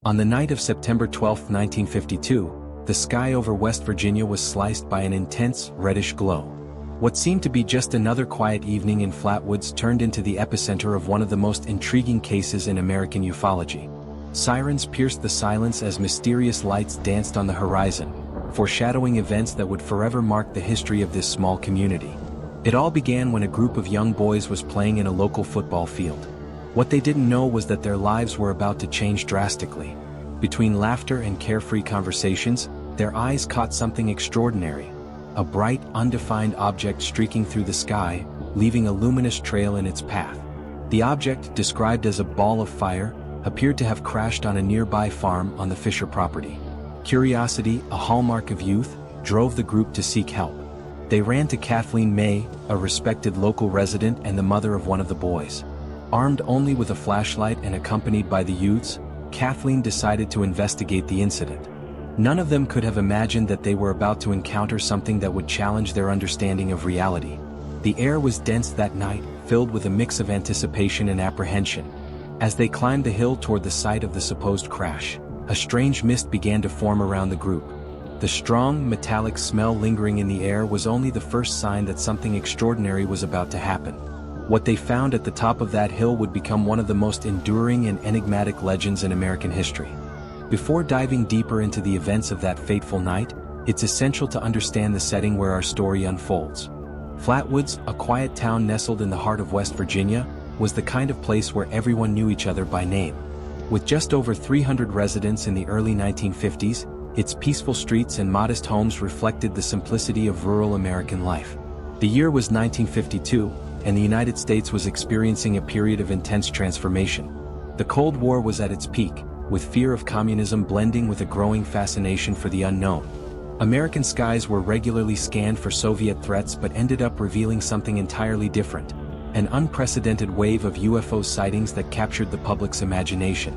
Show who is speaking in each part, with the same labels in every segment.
Speaker 1: On the night of September 12, 1952, the sky over West Virginia was sliced by an intense, reddish glow. What seemed to be just another quiet evening in Flatwoods turned into the epicenter of one of the most intriguing cases in American ufology. Sirens pierced the silence as mysterious lights danced on the horizon, foreshadowing events that would forever mark the history of this small community. It all began when a group of young boys was playing in a local football field. What they didn't know was that their lives were about to change drastically. Between laughter and carefree conversations, their eyes caught something extraordinary. A bright, undefined object streaking through the sky, leaving a luminous trail in its path. The object, described as a ball of fire, appeared to have crashed on a nearby farm on the Fisher property. Curiosity, a hallmark of youth, drove the group to seek help. They ran to Kathleen May, a respected local resident and the mother of one of the boys. Armed only with a flashlight and accompanied by the youths, Kathleen decided to investigate the incident. None of them could have imagined that they were about to encounter something that would challenge their understanding of reality. The air was dense that night, filled with a mix of anticipation and apprehension. As they climbed the hill toward the site of the supposed crash, a strange mist began to form around the group. The strong, metallic smell lingering in the air was only the first sign that something extraordinary was about to happen. What they found at the top of that hill would become one of the most enduring and enigmatic legends in American history. Before diving deeper into the events of that fateful night, it's essential to understand the setting where our story unfolds. Flatwoods, a quiet town nestled in the heart of West Virginia, was the kind of place where everyone knew each other by name. With just over 300 residents in the early 1950s, its peaceful streets and modest homes reflected the simplicity of rural American life. The year was 1952, and the United States was experiencing a period of intense transformation. The Cold War was at its peak, with fear of communism blending with a growing fascination for the unknown. American skies were regularly scanned for Soviet threats but ended up revealing something entirely different. An unprecedented wave of UFO sightings that captured the public's imagination.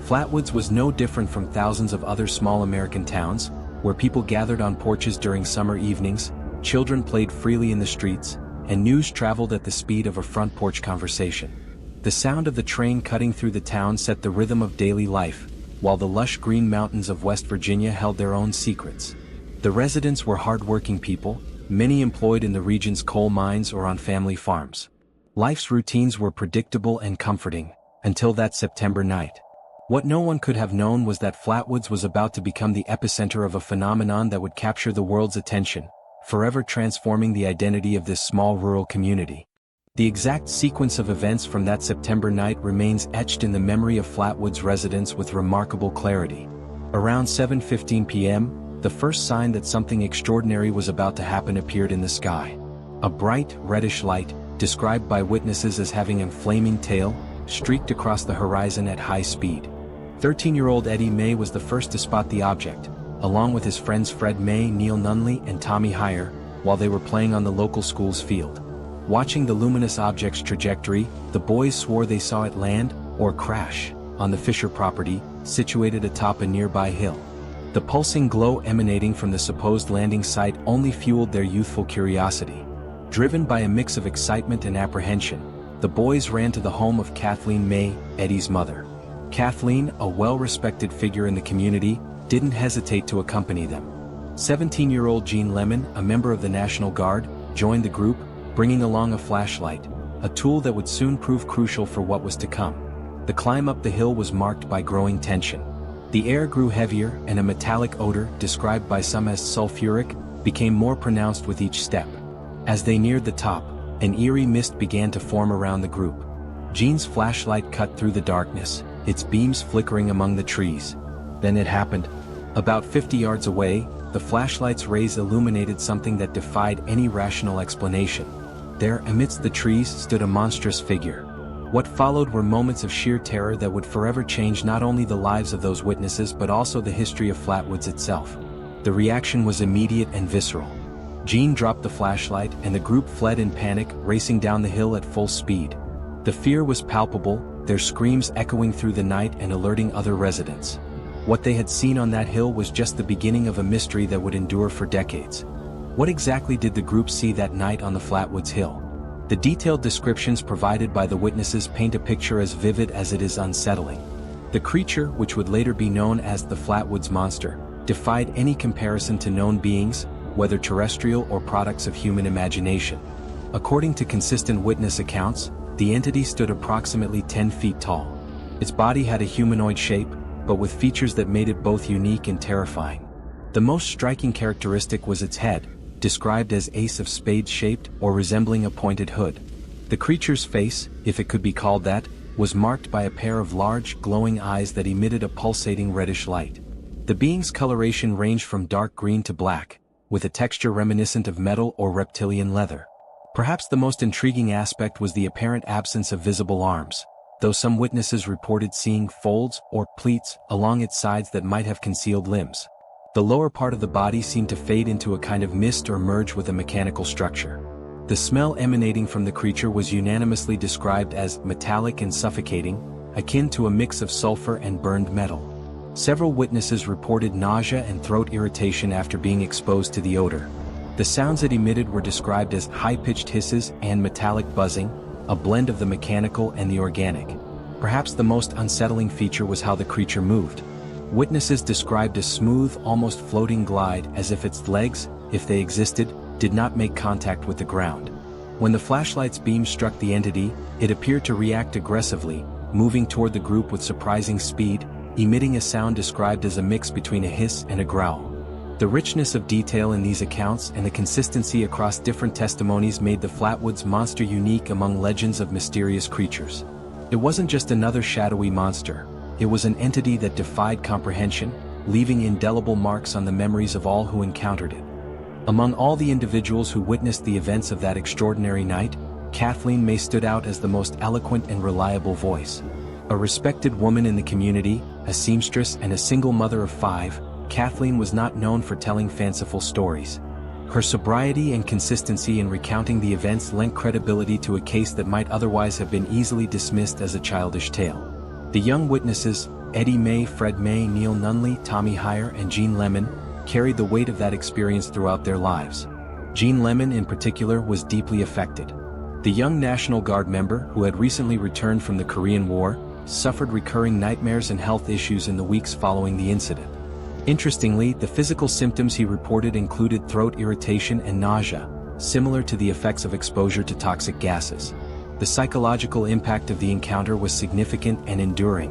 Speaker 1: Flatwoods was no different from thousands of other small American towns, where people gathered on porches during summer evenings, children played freely in the streets, and news traveled at the speed of a front porch conversation. The sound of the train cutting through the town set the rhythm of daily life, while the lush green mountains of West Virginia held their own secrets. The residents were hard-working people, many employed in the region's coal mines or on family farms. Life's routines were predictable and comforting, until that September night. What no one could have known was that Flatwoods was about to become the epicenter of a phenomenon that would capture the world's attention, forever transforming the identity of this small rural community. The exact sequence of events from that September night remains etched in the memory of Flatwoods residents with remarkable clarity. Around 7:15 p.m., the first sign that something extraordinary was about to happen appeared in the sky. A bright, reddish light, described by witnesses as having a flaming tail, streaked across the horizon at high speed. 13-year-old Eddie May was the first to spot the object, along with his friends Fred May, Neil Nunley, and Tommy Heyer, while they were playing on the local school's field. Watching the luminous object's trajectory, the boys swore they saw it land, or crash, on the Fisher property, situated atop a nearby hill. The pulsing glow emanating from the supposed landing site only fueled their youthful curiosity. Driven by a mix of excitement and apprehension, the boys ran to the home of Kathleen May, Eddie's mother. Kathleen, a well-respected figure in the community, didn't hesitate to accompany them. 17-year-old Jean Lemon, a member of the National Guard, joined the group, bringing along a flashlight, a tool that would soon prove crucial for what was to come. The climb up the hill was marked by growing tension. The air grew heavier, and a metallic odor, described by some as sulfuric, became more pronounced with each step. As they neared the top, an eerie mist began to form around the group. Jean's flashlight cut through the darkness, its beams flickering among the trees. Then it happened. About 50 yards away, the flashlight's rays illuminated something that defied any rational explanation. There, amidst the trees, stood a monstrous figure. What followed were moments of sheer terror that would forever change not only the lives of those witnesses but also the history of Flatwoods itself. The reaction was immediate and visceral. Jean dropped the flashlight and the group fled in panic, racing down the hill at full speed. The fear was palpable, their screams echoing through the night and alerting other residents. What they had seen on that hill was just the beginning of a mystery that would endure for decades. What exactly did the group see that night on the Flatwoods Hill? The detailed descriptions provided by the witnesses paint a picture as vivid as it is unsettling. The creature, which would later be known as the Flatwoods Monster, defied any comparison to known beings, whether terrestrial or products of human imagination. According to consistent witness accounts, the entity stood approximately 10 feet tall. Its body had a humanoid shape, but with features that made it both unique and terrifying. The most striking characteristic was its head, described as ace of spades shaped or resembling a pointed hood. The creature's face, if it could be called that, was marked by a pair of large, glowing eyes that emitted a pulsating reddish light. The being's coloration ranged from dark green to black, with a texture reminiscent of metal or reptilian leather. Perhaps the most intriguing aspect was the apparent absence of visible arms, though some witnesses reported seeing folds or pleats along its sides that might have concealed limbs. The lower part of the body seemed to fade into a kind of mist or merge with a mechanical structure. The smell emanating from the creature was unanimously described as metallic and suffocating, akin to a mix of sulfur and burned metal. Several witnesses reported nausea and throat irritation after being exposed to the odor. The sounds it emitted were described as high-pitched hisses and metallic buzzing, a blend of the mechanical and the organic. Perhaps the most unsettling feature was how the creature moved. Witnesses described a smooth, almost floating glide as if its legs, if they existed, did not make contact with the ground. When the flashlight's beam struck the entity, it appeared to react aggressively, moving toward the group with surprising speed, emitting a sound described as a mix between a hiss and a growl. The richness of detail in these accounts and the consistency across different testimonies made the Flatwoods Monster unique among legends of mysterious creatures. It wasn't just another shadowy monster. It was an entity that defied comprehension, leaving indelible marks on the memories of all who encountered it. Among all the individuals who witnessed the events of that extraordinary night, Kathleen May stood out as the most eloquent and reliable voice. A respected woman in the community, a seamstress and a single mother of 5, Kathleen was not known for telling fanciful stories. Her sobriety and consistency in recounting the events lent credibility to a case that might otherwise have been easily dismissed as a childish tale. The young witnesses, Eddie May, Fred May, Neil Nunley, Tommy Heyer, and Jean Lemon, carried the weight of that experience throughout their lives. Jean Lemon in particular was deeply affected. The young National Guard member, who had recently returned from the Korean War, suffered recurring nightmares and health issues in the weeks following the incident. Interestingly, the physical symptoms he reported included throat irritation and nausea, similar to the effects of exposure to toxic gases. The psychological impact of the encounter was significant and enduring.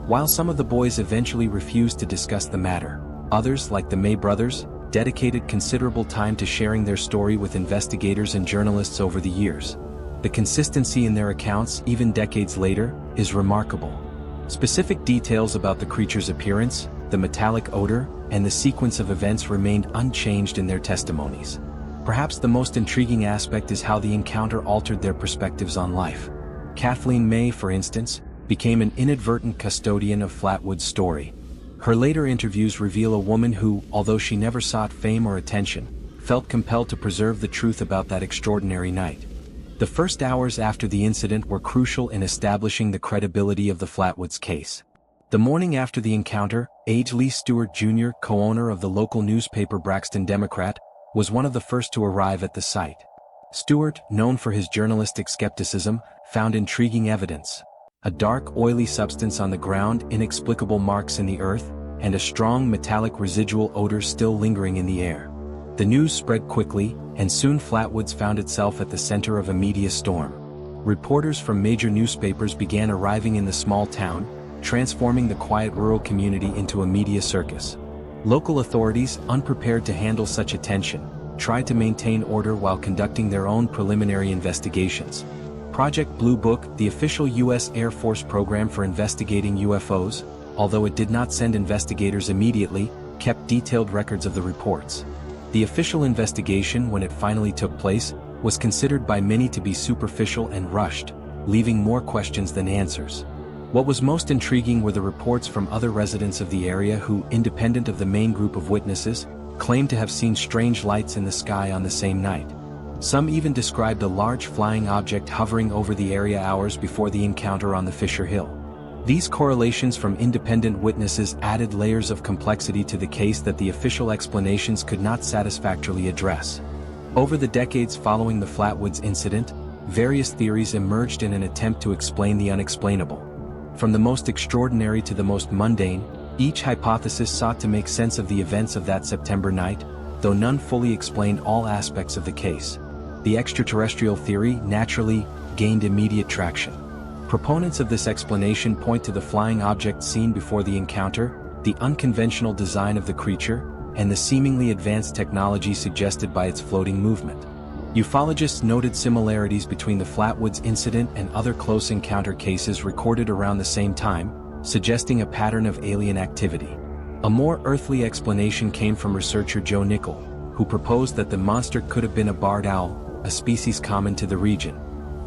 Speaker 1: While some of the boys eventually refused to discuss the matter, others, like the May brothers, dedicated considerable time to sharing their story with investigators and journalists over the years. The consistency in their accounts, even decades later, is remarkable. Specific details about the creature's appearance, the metallic odor, and the sequence of events remained unchanged in their testimonies. Perhaps the most intriguing aspect is how the encounter altered their perspectives on life. Kathleen May, for instance, became an inadvertent custodian of Flatwood's story. Her later interviews reveal a woman who, although she never sought fame or attention, felt compelled to preserve the truth about that extraordinary night. The first hours after the incident were crucial in establishing the credibility of the Flatwoods case. The morning after the encounter, H. Lee Stewart Jr., co-owner of the local newspaper Braxton Democrat, was one of the first to arrive at the site. Stewart, known for his journalistic skepticism, found intriguing evidence. A dark, oily substance on the ground, inexplicable marks in the earth, and a strong metallic residual odor still lingering in the air. The news spread quickly, and soon Flatwoods found itself at the center of a media storm. Reporters from major newspapers began arriving in the small town, transforming the quiet rural community into a media circus. Local authorities, unprepared to handle such attention, tried to maintain order while conducting their own preliminary investigations. Project Blue Book, the official U.S. Air Force program for investigating UFOs, although it did not send investigators immediately, kept detailed records of the reports. The official investigation, when it finally took place, was considered by many to be superficial and rushed, leaving more questions than answers. What was most intriguing were the reports from other residents of the area who, independent of the main group of witnesses, claimed to have seen strange lights in the sky on the same night. Some even described a large flying object hovering over the area hours before the encounter on the Fisher Hill. These correlations from independent witnesses added layers of complexity to the case that the official explanations could not satisfactorily address. Over the decades following the Flatwoods incident, various theories emerged in an attempt to explain the unexplainable. From the most extraordinary to the most mundane, each hypothesis sought to make sense of the events of that September night, though none fully explained all aspects of the case. The extraterrestrial theory, naturally, gained immediate traction. Proponents of this explanation point to the flying object seen before the encounter, the unconventional design of the creature, and the seemingly advanced technology suggested by its floating movement. Ufologists noted similarities between the Flatwoods incident and other close encounter cases recorded around the same time, suggesting a pattern of alien activity. A more earthly explanation came from researcher Joe Nickell, who proposed that the monster could have been a barred owl, a species common to the region.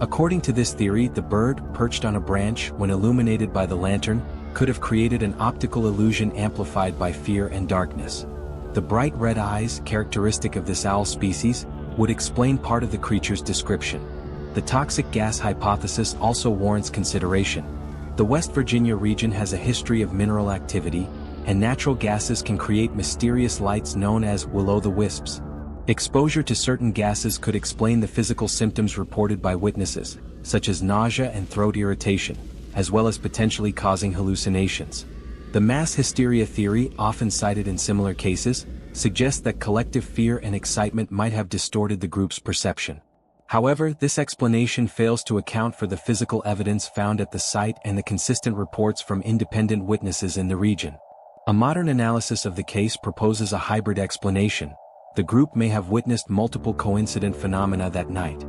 Speaker 1: According to this theory, the bird, perched on a branch when illuminated by the lantern, could have created an optical illusion amplified by fear and darkness. The bright red eyes, characteristic of this owl species, would explain part of the creature's description. The toxic gas hypothesis also warrants consideration. The West Virginia region has a history of mineral activity, and natural gases can create mysterious lights known as will-o'-the-wisps. Exposure to certain gases could explain the physical symptoms reported by witnesses, such as nausea and throat irritation, as well as potentially causing hallucinations. The mass hysteria theory, often cited in similar cases, suggests that collective fear and excitement might have distorted the group's perception. However, this explanation fails to account for the physical evidence found at the site and the consistent reports from independent witnesses in the region. A modern analysis of the case proposes a hybrid explanation. The group may have witnessed multiple coincident phenomena that night.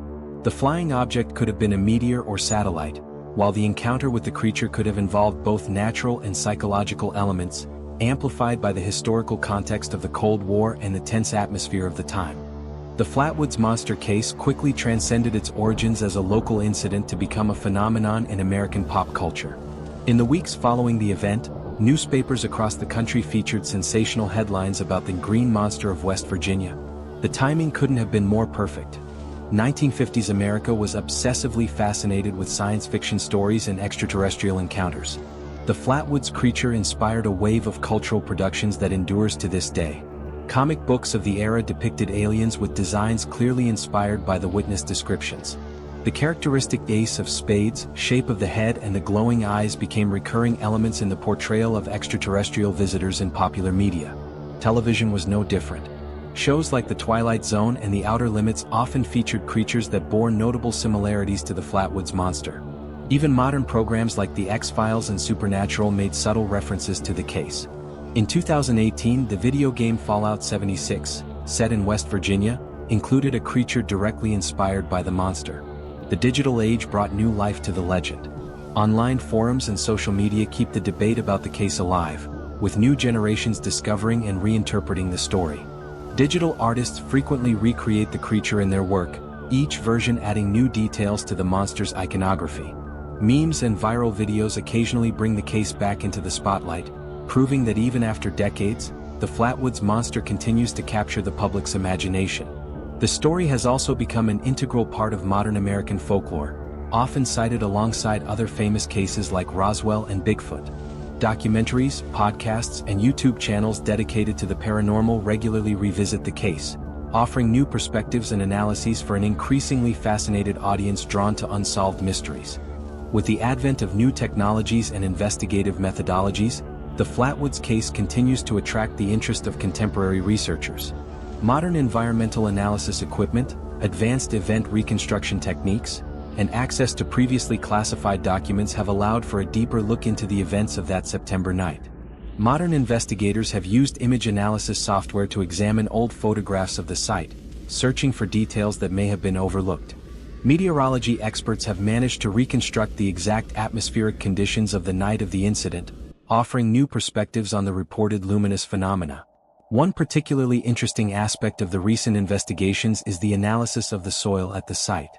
Speaker 1: The flying object could have been a meteor or satellite, while the encounter with the creature could have involved both natural and psychological elements, amplified by the historical context of the Cold War and the tense atmosphere of the time. The Flatwoods Monster case quickly transcended its origins as a local incident to become a phenomenon in American pop culture. In the weeks following the event, newspapers across the country featured sensational headlines about the Green Monster of West Virginia. The timing couldn't have been more perfect. 1950s America was obsessively fascinated with science fiction stories and extraterrestrial encounters. The Flatwoods creature inspired a wave of cultural productions that endures to this day. Comic books of the era depicted aliens with designs clearly inspired by the witness descriptions. The characteristic ace of spades, shape of the head and the glowing eyes became recurring elements in the portrayal of extraterrestrial visitors in popular media. Television was no different. Shows like The Twilight Zone and The Outer Limits often featured creatures that bore notable similarities to the Flatwoods Monster. Even modern programs like The X-Files and Supernatural made subtle references to the case. In 2018, the video game Fallout 76, set in West Virginia, included a creature directly inspired by the monster. The digital age brought new life to the legend. Online forums and social media keep the debate about the case alive, with new generations discovering and reinterpreting the story. Digital artists frequently recreate the creature in their work, each version adding new details to the monster's iconography. Memes and viral videos occasionally bring the case back into the spotlight, proving that even after decades, the Flatwoods Monster continues to capture the public's imagination. The story has also become an integral part of modern American folklore, often cited alongside other famous cases like Roswell and Bigfoot. Documentaries, podcasts, and YouTube channels dedicated to the paranormal regularly revisit the case, offering new perspectives and analyses for an increasingly fascinated audience drawn to unsolved mysteries. With the advent of new technologies and investigative methodologies, the Flatwoods case continues to attract the interest of contemporary researchers. Modern environmental analysis equipment, advanced event reconstruction techniques, and access to previously classified documents have allowed for a deeper look into the events of that September night. Modern investigators have used image analysis software to examine old photographs of the site, searching for details that may have been overlooked. Meteorology experts have managed to reconstruct the exact atmospheric conditions of the night of the incident, offering new perspectives on the reported luminous phenomena. One particularly interesting aspect of the recent investigations is the analysis of the soil at the site.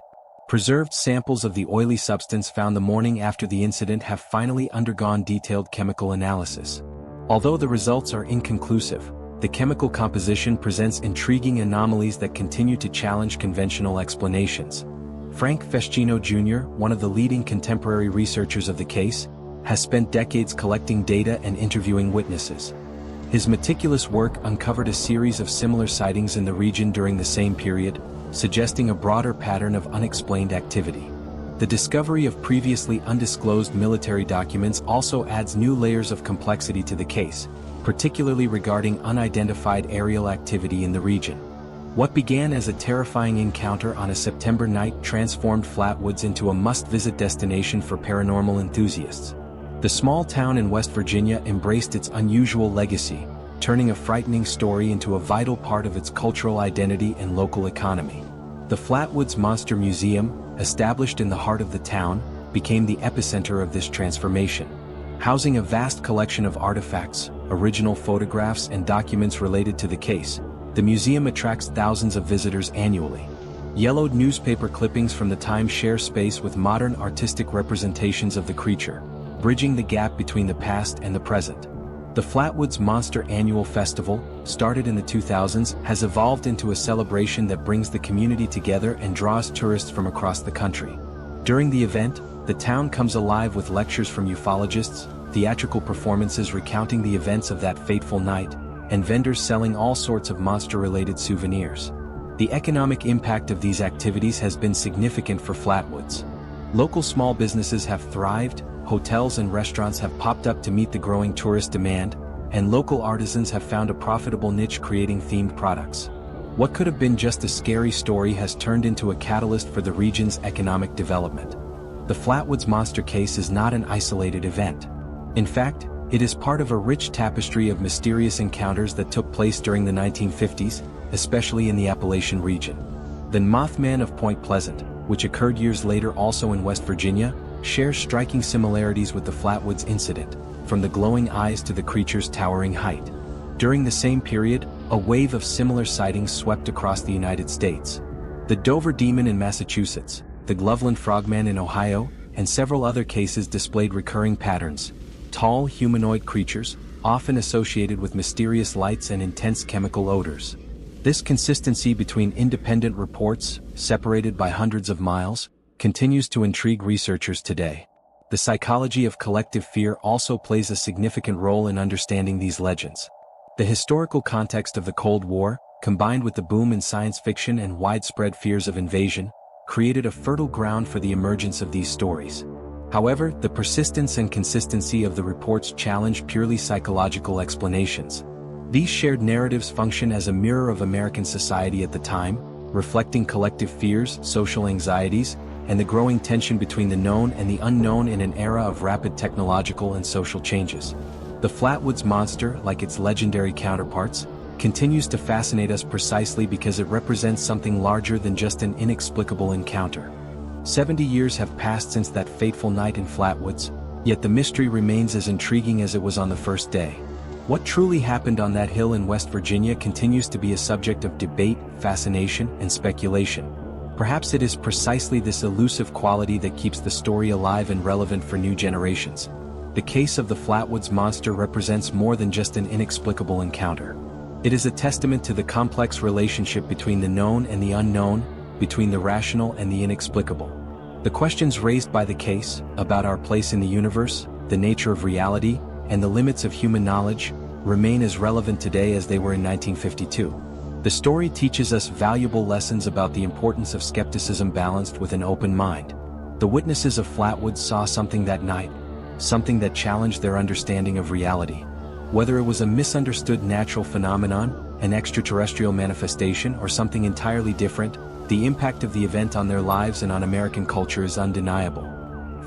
Speaker 1: Preserved samples of the oily substance found the morning after the incident have finally undergone detailed chemical analysis. Although the results are inconclusive, the chemical composition presents intriguing anomalies that continue to challenge conventional explanations. Frank Feschino Jr., one of the leading contemporary researchers of the case, has spent decades collecting data and interviewing witnesses. His meticulous work uncovered a series of similar sightings in the region during the same period, suggesting a broader pattern of unexplained activity. The The discovery of previously undisclosed military documents also adds new layers of complexity to the case, particularly regarding unidentified aerial activity in the region. What began as a terrifying encounter on a September night transformed Flatwoods into a must-visit destination for paranormal enthusiasts. The small town in West Virginia embraced its unusual legacy, turning a frightening story into a vital part of its cultural identity and local economy. The Flatwoods Monster Museum, established in the heart of the town, became the epicenter of this transformation. Housing a vast collection of artifacts, original photographs and documents related to the case, the museum attracts thousands of visitors annually. Yellowed newspaper clippings from the time share space with modern artistic representations of the creature, bridging the gap between the past and the present. The Flatwoods Monster Annual Festival, started in the 2000s, has evolved into a celebration that brings the community together and draws tourists from across the country. During the event, the town comes alive with lectures from ufologists, theatrical performances recounting the events of that fateful night, and vendors selling all sorts of monster-related souvenirs. The economic impact of these activities has been significant for Flatwoods. Local small businesses have thrived, hotels and restaurants have popped up to meet the growing tourist demand, and local artisans have found a profitable niche creating themed products. What could have been just a scary story has turned into a catalyst for the region's economic development. The Flatwoods Monster case is not an isolated event. In fact, it is part of a rich tapestry of mysterious encounters that took place during the 1950s, especially in the Appalachian region. The Mothman of Point Pleasant, which occurred years later also in West Virginia, shares striking similarities with the Flatwoods incident, from the glowing eyes to the creature's towering height. During the same period, a wave of similar sightings swept across the United States. The Dover Demon in Massachusetts, the Loveland Frogman in Ohio, and several other cases displayed recurring patterns. Tall humanoid creatures, often associated with mysterious lights and intense chemical odors. This consistency between independent reports, separated by hundreds of miles, continues to intrigue researchers today. The psychology of collective fear also plays a significant role in understanding these legends. The historical context of the Cold War, combined with the boom in science fiction and widespread fears of invasion, created a fertile ground for the emergence of these stories. However, the persistence and consistency of the reports challenge purely psychological explanations. These shared narratives function as a mirror of American society at the time, reflecting collective fears, social anxieties, and the growing tension between the known and the unknown in an era of rapid technological and social changes. The Flatwoods Monster, like its legendary counterparts, continues to fascinate us precisely because it represents something larger than just an inexplicable encounter. 70 years have passed since that fateful night in Flatwoods, yet the mystery remains as intriguing as it was on the first day. What truly happened on that hill in West Virginia continues to be a subject of debate, fascination, and speculation. Perhaps it is precisely this elusive quality that keeps the story alive and relevant for new generations. The case of the Flatwoods Monster represents more than just an inexplicable encounter. It is a testament to the complex relationship between the known and the unknown, between the rational and the inexplicable. The questions raised by the case, about our place in the universe, the nature of reality, and the limits of human knowledge, remain as relevant today as they were in 1952. The story teaches us valuable lessons about the importance of skepticism balanced with an open mind. The witnesses of Flatwoods saw something that night, something that challenged their understanding of reality. Whether it was a misunderstood natural phenomenon, an extraterrestrial manifestation, or something entirely different, the impact of the event on their lives and on American culture is undeniable.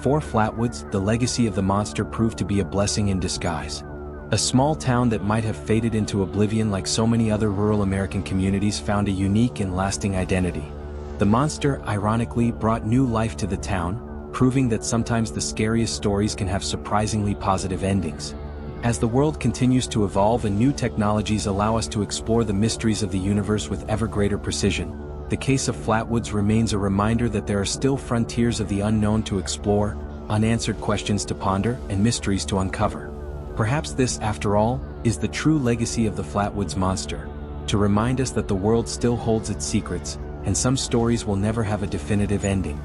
Speaker 1: For Flatwoods, the legacy of the monster proved to be a blessing in disguise. A small town that might have faded into oblivion like so many other rural American communities found a unique and lasting identity. The monster, ironically, brought new life to the town, proving that sometimes the scariest stories can have surprisingly positive endings. As the world continues to evolve and new technologies allow us to explore the mysteries of the universe with ever greater precision, the case of Flatwoods remains a reminder that there are still frontiers of the unknown to explore, unanswered questions to ponder, and mysteries to uncover. Perhaps this, after all, is the true legacy of the Flatwoods Monster, to remind us that the world still holds its secrets, and some stories will never have a definitive ending.